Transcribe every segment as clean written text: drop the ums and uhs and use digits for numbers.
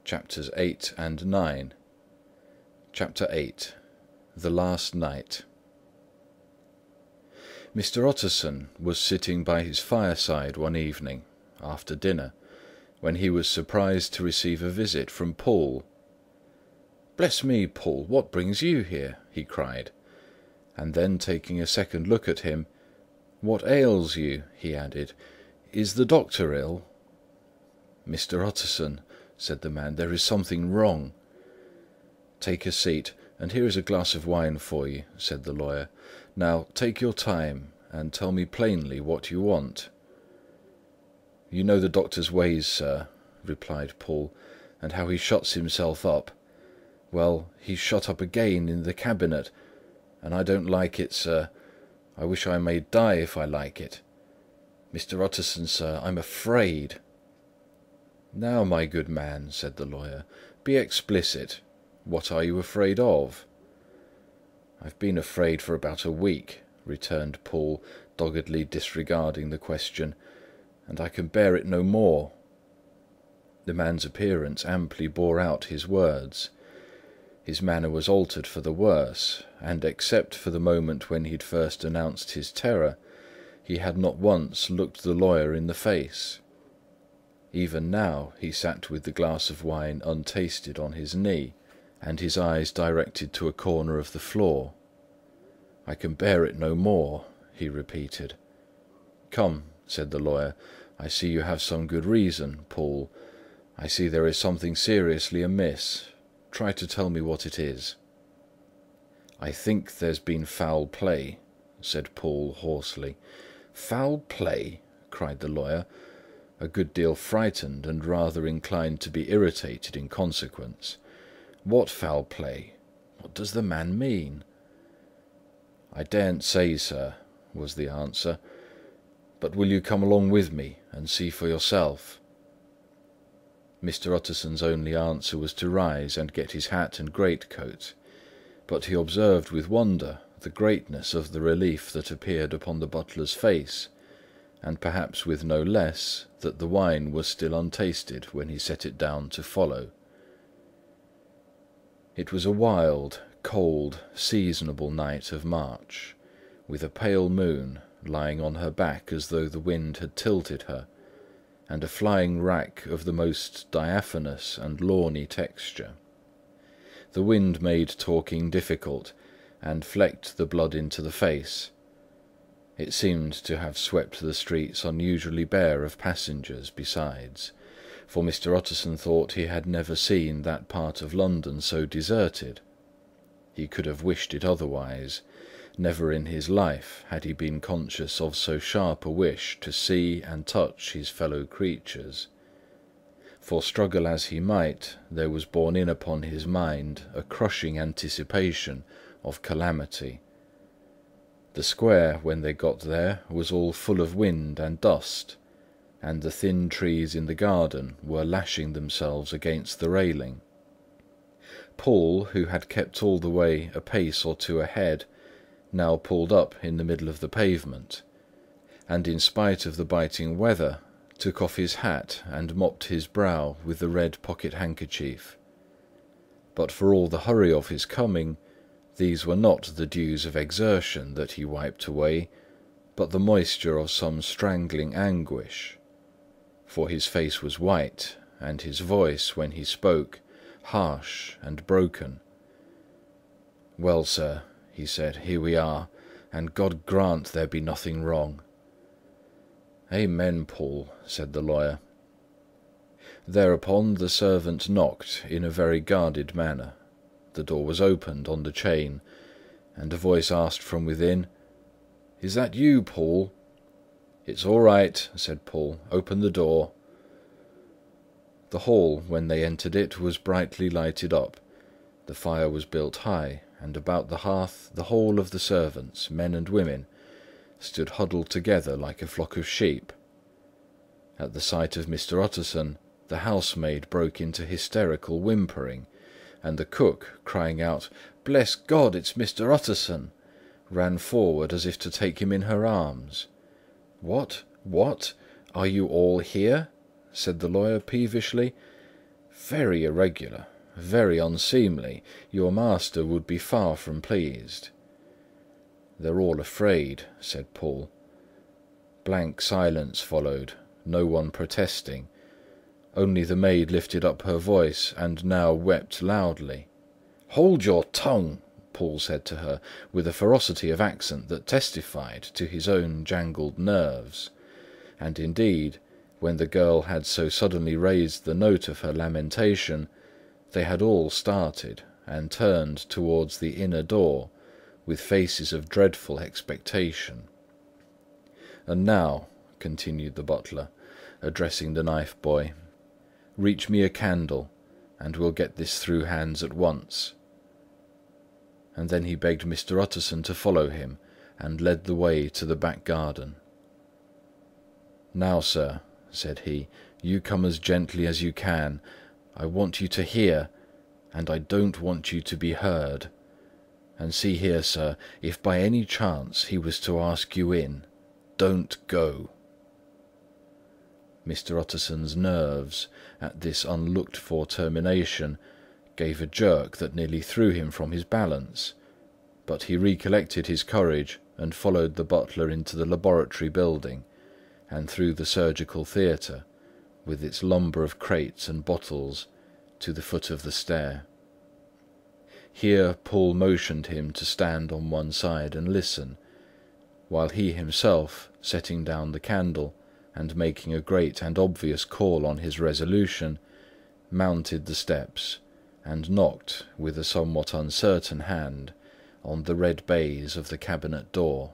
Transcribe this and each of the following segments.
Chapters 8 and 9. Chapter 8. The Last Night. Mr. Utterson was sitting by his fireside one evening, after dinner, when he was surprised to receive a visit from Poole. "Bless me, Poole, what brings you here?" he cried; and then taking a second look at him, "What ails you?" he added. "Is the doctor ill?" "Mr. Utterson," said the man, "there is something wrong." "Take a seat, and here is a glass of wine for you," said the lawyer. "Now take your time, and tell me plainly what you want." "You know the doctor's ways, sir," replied Poole, "and how he shuts himself up. Well, he's shut up again in the cabinet, and I don't like it, sir. I wish I may die if I like it. Mr. Utterson, sir, I'm afraid." "Now, my good man," said the lawyer, "be explicit. What are you afraid of?" "I've been afraid for about a week," returned Poole, doggedly disregarding the question, "and I can bear it no more." The man's appearance amply bore out his words. His manner was altered for the worse, and except for the moment when he had first announced his terror, he had not once looked the lawyer in the face. Even now he sat with the glass of wine untasted on his knee, and his eyes directed to a corner of the floor. "I can bear it no more," he repeated. "Come," said the lawyer, "I see you have some good reason, Poole. I see there is something seriously amiss. Try to tell me what it is." "I think there's been foul play," said Poole hoarsely. "Foul play!" cried the lawyer, a good deal frightened and rather inclined to be irritated in consequence. "What foul play? What does the man mean?" "I daren't say, sir," was the answer. "But will you come along with me and see for yourself?" Mr. Utterson's only answer was to rise and get his hat and greatcoat, but he observed with wonder the greatness of the relief that appeared upon the butler's face, and perhaps with no less that the wine was still untasted when he set it down to follow. It was a wild, cold, seasonable night of March, with a pale moon lying on her back as though the wind had tilted her, and a flying wrack of the most diaphanous and lawny texture. The wind made talking difficult, and flecked the blood into the face. It seemed to have swept the streets unusually bare of passengers besides, for Mr. Utterson thought he had never seen that part of London so deserted. He could have wished it otherwise. Never in his life had he been conscious of so sharp a wish to see and touch his fellow creatures. For struggle as he might, there was borne in upon his mind a crushing anticipation of calamity. The square, when they got there, was all full of wind and dust, and the thin trees in the garden were lashing themselves against the railing. Poole, who had kept all the way a pace or two ahead, now pulled up in the middle of the pavement, and in spite of the biting weather, took off his hat and mopped his brow with the red pocket-handkerchief. But for all the hurry of his coming, these were not the dews of exertion that he wiped away, but the moisture of some strangling anguish. For his face was white, and his voice, when he spoke, harsh and broken. "Well, sir," he said, "here we are, and God grant there be nothing wrong." "Amen, Poole," said the lawyer. Thereupon the servant knocked in a very guarded manner. The door was opened on the chain, and a voice asked from within, "Is that you, Poole?" "It's all right," said Poole. "Open the door." The hall, when they entered it, was brightly lighted up. The fire was built high, and about the hearth the whole of the servants, men and women, stood huddled together like a flock of sheep. At the sight of Mr. Utterson, the housemaid broke into hysterical whimpering, and the cook, crying out, "Bless God, it's Mr. Utterson!" ran forward as if to take him in her arms. "What? What? Are you all here?" said the lawyer peevishly. Very irregular, very unseemly. Your master would be far from pleased." "They're all afraid," said Poole. Blank silence followed, no one protesting. Only the maid lifted up her voice, and now wept loudly. "Hold your tongue," Poole said to her, with a ferocity of accent that testified to his own jangled nerves. And indeed, when the girl had so suddenly raised the note of her lamentation, they had all started and turned towards the inner door with faces of dreadful expectation. "And now," continued the butler, addressing the knife boy, "reach me a candle, and we'll get this through hands at once." And then he begged Mr. Utterson to follow him, and led the way to the back garden. "Now, sir," said he, "you come as gently as you can. I want you to hear, and I don't want you to be heard. And see here, sir, if by any chance he was to ask you in, don't go." Mr. Utterson's nerves, at this unlooked-for termination, gave a jerk that nearly threw him from his balance, but he recollected his courage and followed the butler into the laboratory building, and through the surgical theatre, with its lumber of crates and bottles, to the foot of the stair. Here Poole motioned him to stand on one side and listen, while he himself, setting down the candle and making a great and obvious call on his resolution, mounted the steps and knocked with a somewhat uncertain hand on the red baize of the cabinet door.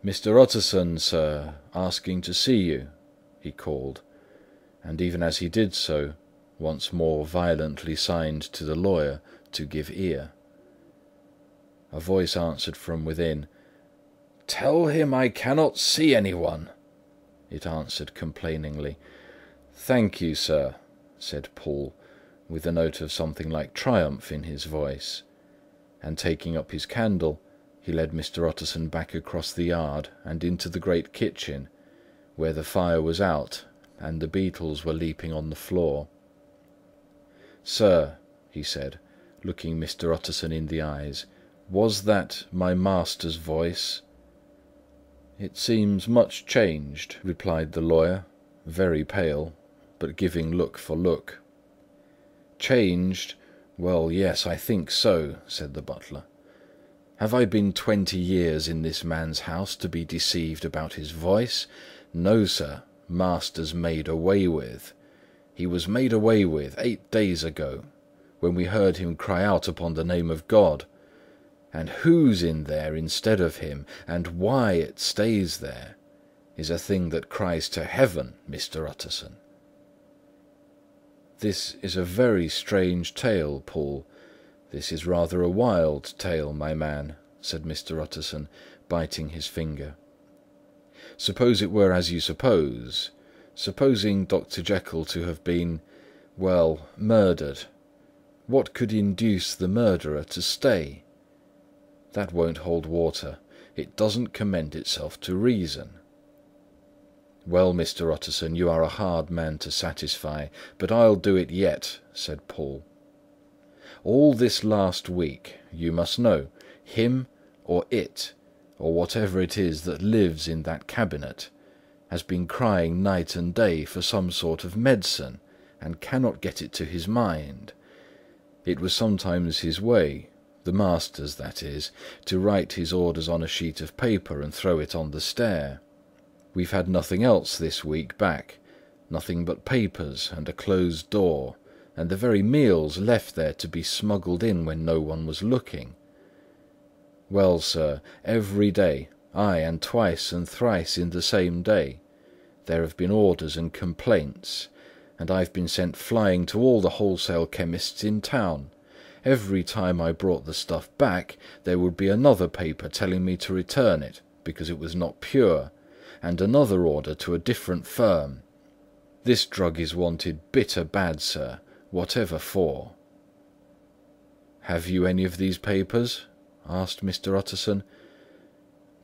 "Mr. Utterson, sir, asking to see you," he called, and even as he did so, once more violently signed to the lawyer to give ear. A voice answered from within. "Tell him I cannot see anyone," it answered complainingly. "Thank you, sir," said Poole, with a note of something like triumph in his voice, and taking up his candle, he led Mr. Utterson back across the yard and into the great kitchen, where the fire was out and the beetles were leaping on the floor. "Sir," he said, looking Mr. Utterson in the eyes, "was that my master's voice?" "It seems much changed," replied the lawyer, very pale, but giving look for look. "Changed? Well, yes, I think so," said the butler. "Have I been 20 years in this man's house to be deceived about his voice? No, sir, master's made away with. He was made away with 8 days ago, when we heard him cry out upon the name of God. And who's in there instead of him, and why it stays there, is a thing that cries to heaven, Mr. Utterson." "This is a very strange tale, Poole. This is rather a wild tale, my man," said Mr. Utterson, biting his finger. "Suppose it were as you suppose. Supposing Dr. Jekyll to have been, well, murdered. What could induce the murderer to stay? That won't hold water. It doesn't commend itself to reason." "Well, Mr. Utterson, you are a hard man to satisfy, but I'll do it yet," said Poole. "All this last week, you must know, him or it, or whatever it is that lives in that cabinet, has been crying night and day for some sort of medicine, and cannot get it to his mind. It was sometimes his way, the master's that is, to write his orders on a sheet of paper and throw it on the stair. We've had nothing else this week back, nothing but papers and a closed door, and the very meals left there to be smuggled in when no one was looking. Well, sir, every day, aye, and twice and thrice in the same day, there have been orders and complaints, and I've been sent flying to all the wholesale chemists in town. Every time I brought the stuff back, there would be another paper telling me to return it, because it was not pure, and another order to a different firm. This drug is wanted bitter bad, sir, whatever for." "Have you any of these papers?" asked Mr. Utterson.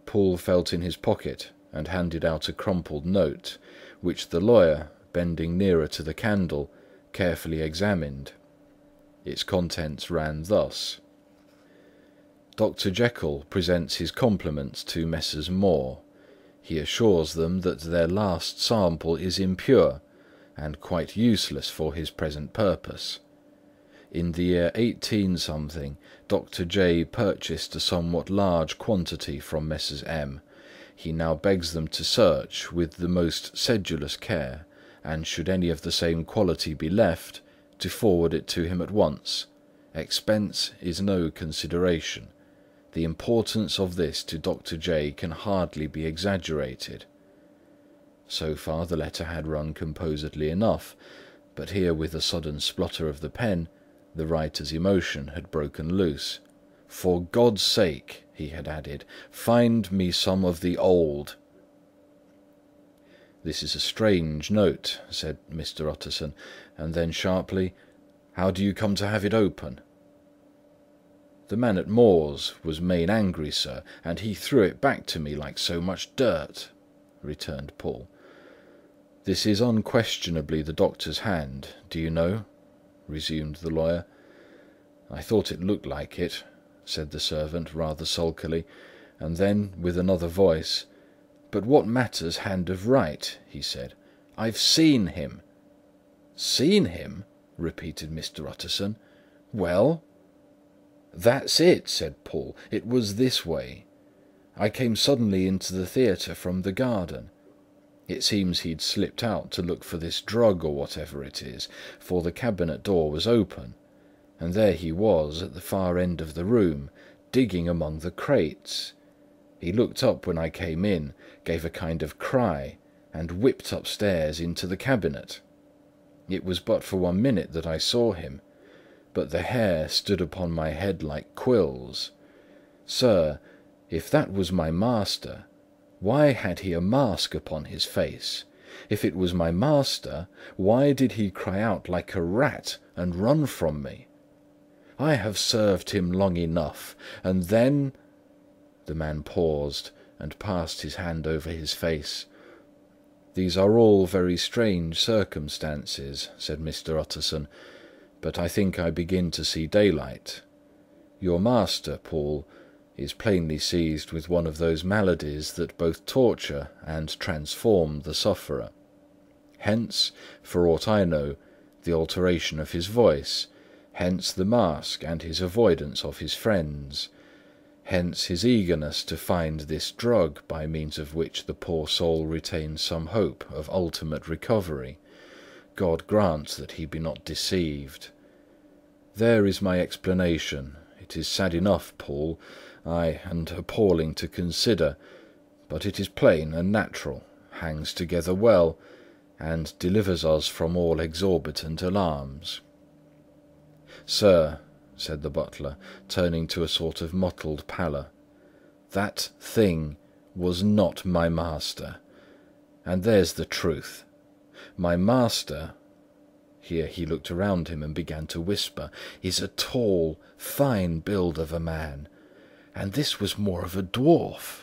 Poole felt in his pocket and handed out a crumpled note, which the lawyer, bending nearer to the candle, carefully examined. Its contents ran thus: Dr. Jekyll presents his compliments to Messrs. Moore. He assures them that their last sample is impure, and quite useless for his present purpose. In the year 18 Dr. J. purchased a somewhat large quantity from Messrs. M. He now begs them to search with the most sedulous care, and should any of the same quality be left, to forward it to him at once. Expense is no consideration. The importance of this to Dr. J. can hardly be exaggerated. So far the letter had run composedly enough, but here with a sudden splutter of the pen, the writer's emotion had broken loose. "For God's sake," he had added, "find me some of the old." "This is a strange note," said Mr. Utterson, and then sharply, "How do you come to have it open?" "The man at Moore's was main angry, sir, and he threw it back to me like so much dirt," returned Poole. "This is unquestionably the doctor's hand, do you know?" resumed the lawyer. "I thought it looked like it," said the servant, rather sulkily, and then, with another voice, "But what matters hand of right?" he said. "I've seen him." "Seen him?" repeated Mr. Utterson. "Well?" "That's it," said Poole. "It was this way. I came suddenly into the theatre from the garden. It seems he'd slipped out to look for this drug or whatever it is, for the cabinet door was open, and there he was at the far end of the room, digging among the crates. He looked up when I came in, gave a kind of cry, and whipped upstairs into the cabinet. It was but for 1 minute that I saw him, but the hair stood upon my head like quills. Sir, if that was my master, why had he a mask upon his face? If it was my master, why did he cry out like a rat and run from me? I have served him long enough, and then—" The man paused and passed his hand over his face. "These are all very strange circumstances," said Mr. Utterson, "but I think I begin to see daylight. Your master, Poole, is plainly seized with one of those maladies that both torture and transform the sufferer. Hence, for aught I know, the alteration of his voice, hence the mask and his avoidance of his friends, hence his eagerness to find this drug by means of which the poor soul retains some hope of ultimate recovery. God grant that he be not deceived. There is my explanation. It is sad enough, Poole, ay, and appalling to consider, but it is plain and natural, hangs together well, and delivers us from all exorbitant alarms." "Sir," said the butler, turning to a sort of mottled pallor, "that thing was not my master. And there's the truth. My master," here he looked around him and began to whisper, "is a tall, fine build of a man, and this was more of a dwarf."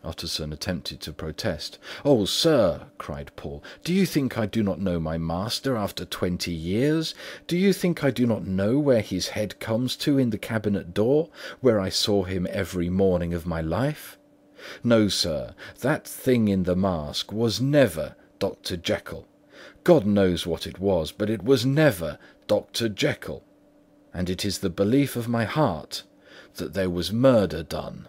Utterson attempted to protest. "Oh, sir," cried Poole, "do you think I do not know my master after 20 years? Do you think I do not know where his head comes to in the cabinet door, where I saw him every morning of my life? No, sir, that thing in the mask was never Dr. Jekyll. God knows what it was, but it was never Dr. Jekyll. And it is the belief of my heart that there was murder done."